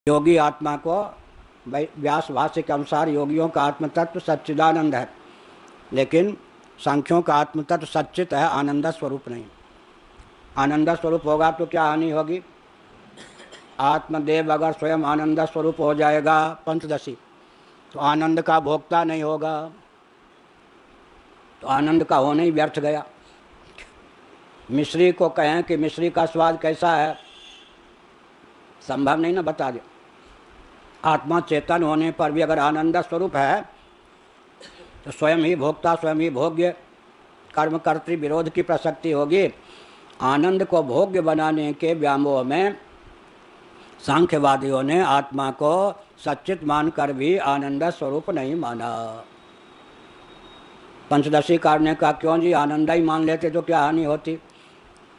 योगी आत्मा को व्यास भाष्य के अनुसार योगियों का आत्म तत्व सच्चिदानंद है, लेकिन सांख्यों का आत्म तत्व सच्चित है, आनंद स्वरूप नहीं। आनंद स्वरूप होगा तो क्या हानि होगी? आत्मदेव अगर स्वयं आनंद स्वरूप हो जाएगा पंचदशी, तो आनंद का भोक्ता नहीं होगा, तो आनंद का होना ही व्यर्थ गया। मिश्री को कहें कि मिश्री का स्वाद कैसा है, संभव नहीं ना बता दे। आत्मा चेतन होने पर भी अगर आनंद स्वरूप है तो स्वयं ही भोक्ता, स्वयं ही भोग्य, कर्मकर्तृ विरोध की प्रसक्ति होगी। आनंद को भोग्य बनाने के व्यामोह में सांख्यवादियों ने आत्मा को सच्चित मानकर भी आनंद स्वरूप नहीं माना। पंचदशी काटने का क्यों जी, आनंद ही मान लेते तो क्या हानि होती?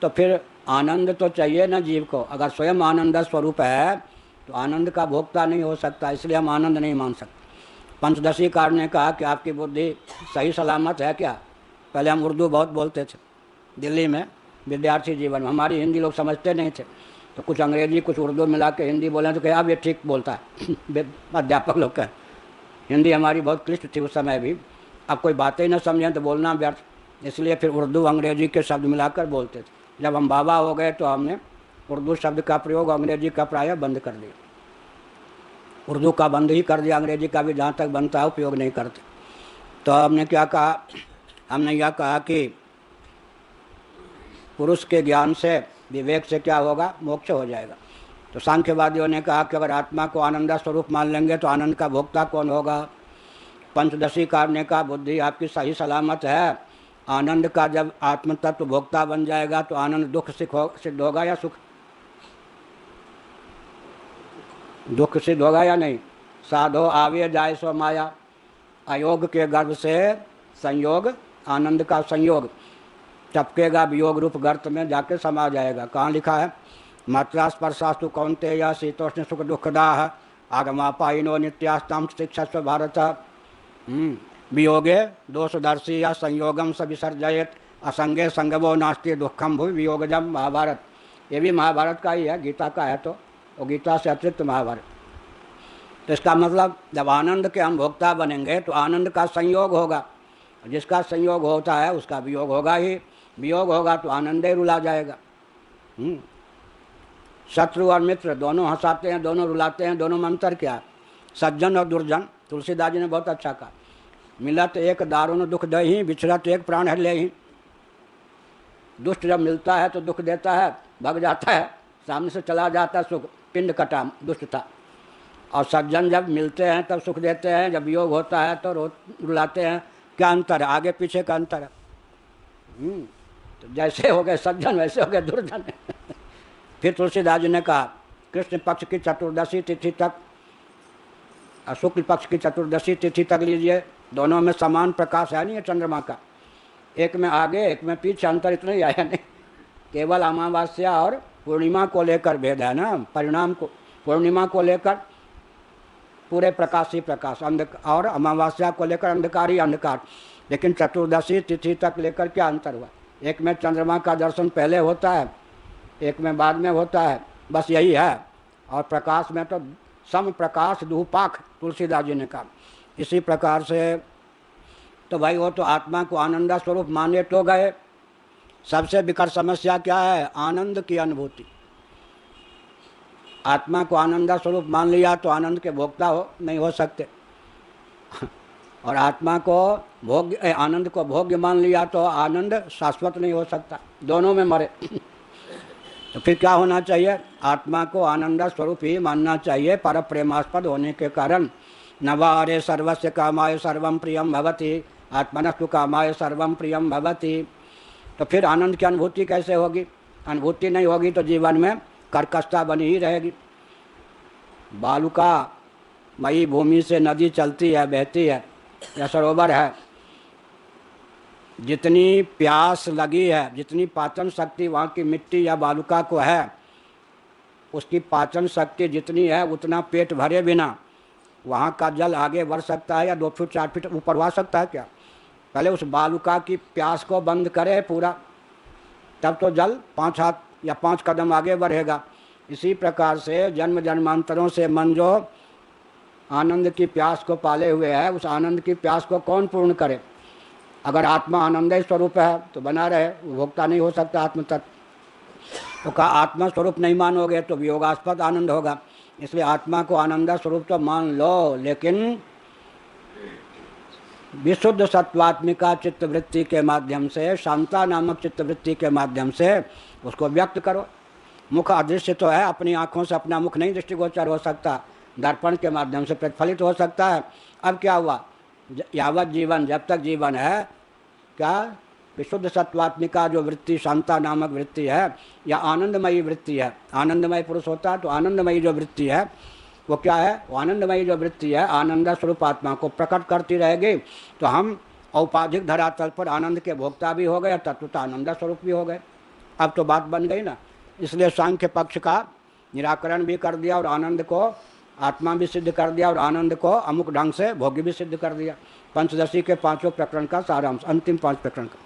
तो फिर आनंद तो चाहिए ना जीव को। अगर स्वयं आनंद स्वरूप है तो आनंद का भोक्ता नहीं हो सकता, इसलिए हम आनंद नहीं मान सकते। पंचदशी कार ने कहा कि आपकी बुद्धि सही सलामत है क्या? पहले हम उर्दू बहुत बोलते थे दिल्ली में, विद्यार्थी जीवन में हमारी हिंदी लोग समझते नहीं थे, तो कुछ अंग्रेजी कुछ उर्दू मिला के हिंदी बोले तो कहा अब ये ठीक बोलता है। अध्यापक लोग कहें हिंदी हमारी बहुत क्लिष्ट थी उस समय भी, अब कोई बातें ही ना समझें तो बोलना व्यर्थ, इसलिए फिर उर्दू अंग्रेजी के शब्द मिलाकर बोलते थे। जब हम बाबा हो गए तो हमने उर्दू शब्द का प्रयोग अंग्रेजी का प्रायः बंद कर दिया। उर्दू का बंद ही कर दिया, अंग्रेजी का भी जहाँ तक बनता है उपयोग नहीं करते। तो हमने क्या कहा? हमने यह कहा कि पुरुष के ज्ञान से, विवेक से क्या होगा? मोक्ष हो जाएगा। तो सांख्यवादियों ने कहा कि अगर आत्मा को आनंद स्वरूप मान लेंगे तो आनंद का भोक्ता कौन होगा? पंचदशी कार का बुद्धि आपकी सही सलामत है। आनंद का जब आत्म तत्व भोक्ता बन जाएगा तो आनंद दुख सिद्ध होगा या सुख? दुख सिद्ध होगा या नहीं? साधो आवे जाए सो माया, अयोग के गर्भ से संयोग, आनंद का संयोग टपकेगा वियोग रूप गर्त में जाके समा जाएगा। कहाँ लिखा है? मात्रा स्पर्शास्तु कौन्तेय या शीतोष्ण सुख दुखदाह आगमापायिनो नित्यास्ताम शिक्षस्व भारत। वियोगे दोषदर्शी या संयोगम स विसर्जयेत असंगे संगमो नास्ति दुखम भूमि वियोगजम। महाभारत, ये भी महाभारत का ही है, गीता का है तो वो गीता से अतिरिक्त महाभारत। तो इसका मतलब जब आनंद के हम भोक्ता बनेंगे तो आनंद का संयोग होगा, जिसका संयोग होता है उसका वियोग होगा ही। वियोग होगा तो आनंद ही रुला जाएगा। शत्रु और मित्र दोनों हंसाते हैं, दोनों रुलाते हैं, दोनों में अंतर क्या है? सज्जन और दुर्जन, तुलसीदास जी ने बहुत अच्छा कहा, मिलत एक दारुण दुख दही, बिछड़त एक प्राण हर ले ही। दुष्ट जब मिलता है तो दुख देता है, भग जाता है, सामने से चला जाता है, सुख पिंड कटा, दुष्ट था। और सज्जन जब मिलते हैं तब सुख देते हैं, जब योग होता है तो रुलाते हैं। क्या अंतर है? आगे पीछे का अंतर है। तो जैसे हो गए सज्जन वैसे हो गए दुर्जन। फिर तुलसीदास जी ने कहा कृष्ण पक्ष की चतुर्दशी तिथि तक, शुक्ल पक्ष की चतुर्दशी तिथि तक लीजिए, दोनों में समान प्रकाश है नहीं है चंद्रमा का, एक में आगे एक में पीछे, अंतर इतना ही आया नहीं, केवल अमावस्या और पूर्णिमा को लेकर भेद है ना। परिणाम को, पूर्णिमा को लेकर पूरे प्रकाश ही प्रकाश, और अमावस्या को लेकर अंधकार ही अंधकार। लेकिन चतुर्दशी तिथि तक लेकर क्या अंतर हुआ? एक में चंद्रमा का दर्शन पहले होता है, एक में बाद में होता है, बस यही है। और प्रकाश में तो सम प्रकाश दुपाख, तुलसीदास जी ने कहा। इसी प्रकार से तो भाई वो तो आत्मा को आनंद स्वरूप माने तो गए। सबसे विकट समस्या क्या है? आनंद की अनुभूति। आत्मा को आनंद स्वरूप मान लिया तो आनंद के भोक्ता नहीं हो सकते, और आत्मा को भोग्य, आनंद को भोग्य मान लिया तो आनंद शाश्वत नहीं हो सकता, दोनों में मरे। तो फिर क्या होना चाहिए? आत्मा को आनंद स्वरूप ही मानना चाहिए, पर प्रेमास्पद होने के कारण। नवारे सर्वस्य कामाय सर्वम प्रियम भवति, आत्मनस्तु कामाय सर्वम प्रियम भवति। तो फिर आनंद की अनुभूति कैसे होगी? अनुभूति नहीं होगी तो जीवन में कर्कशता बनी ही रहेगी। बालुका मई भूमि से नदी चलती है, बहती है, या सरोवर है, जितनी प्यास लगी है, जितनी पाचन शक्ति वहाँ की मिट्टी या बालुका को है, उसकी पाचन शक्ति जितनी है उतना पेट भरे बिना वहाँ का जल आगे बढ़ सकता है या 2 फीट 4 फीट ऊपर आ सकता है क्या? पहले उस बालुका की प्यास को बंद करे पूरा, तब तो जल 5 हाथ या 5 कदम आगे बढ़ेगा। इसी प्रकार से जन्म जन्मांतरों से मन जो आनंद की प्यास को पाले हुए है, उस आनंद की प्यास को कौन पूर्ण करे? अगर आत्मा आनंद ही स्वरूप है तो बना रहे, भोक्ता नहीं हो सकता आत्म तत्व। तो कहा आत्मा स्वरूप नहीं मानोगे तो वियोगास्पद आनंद होगा, इसलिए आत्मा को आनंद स्वरूप तो मान लो, लेकिन विशुद्ध सत्वात्मिका चित्तवृत्ति के माध्यम से, शांता नामक चित्तवृत्ति के माध्यम से उसको व्यक्त करो। मुख अदृश्य तो है, अपनी आँखों से अपना मुख नहीं दृष्टिगोचर हो सकता, दर्पण के माध्यम से प्रतिफलित हो सकता है। अब क्या हुआ, यावत जीवन, जब तक जीवन है, क्या विशुद्ध सत्वात्मिका जो वृत्ति, शांता नामक वृत्ति है, या आनंदमयी वृत्ति है, आनंदमय पुरुष होता है तो आनंदमयी जो वृत्ति है वो क्या है, वो आनंदमयी जो वृत्ति है आनंद स्वरूप आत्मा को प्रकट करती रहेगी, तो हम औपाधिक धरातल पर आनंद के भोक्ता भी हो गए, तत्वतः आनंद स्वरूप भी हो गए। अब तो बात बन गई ना। इसलिए सांख्य पक्ष का निराकरण भी कर दिया और आनंद को आत्मा भी सिद्ध कर दिया और आनंद को अमुक ढंग से भोग्य भी सिद्ध कर दिया। पंचदशी के 5 प्रकरण का सारांश, अंतिम 5 प्रकरण का।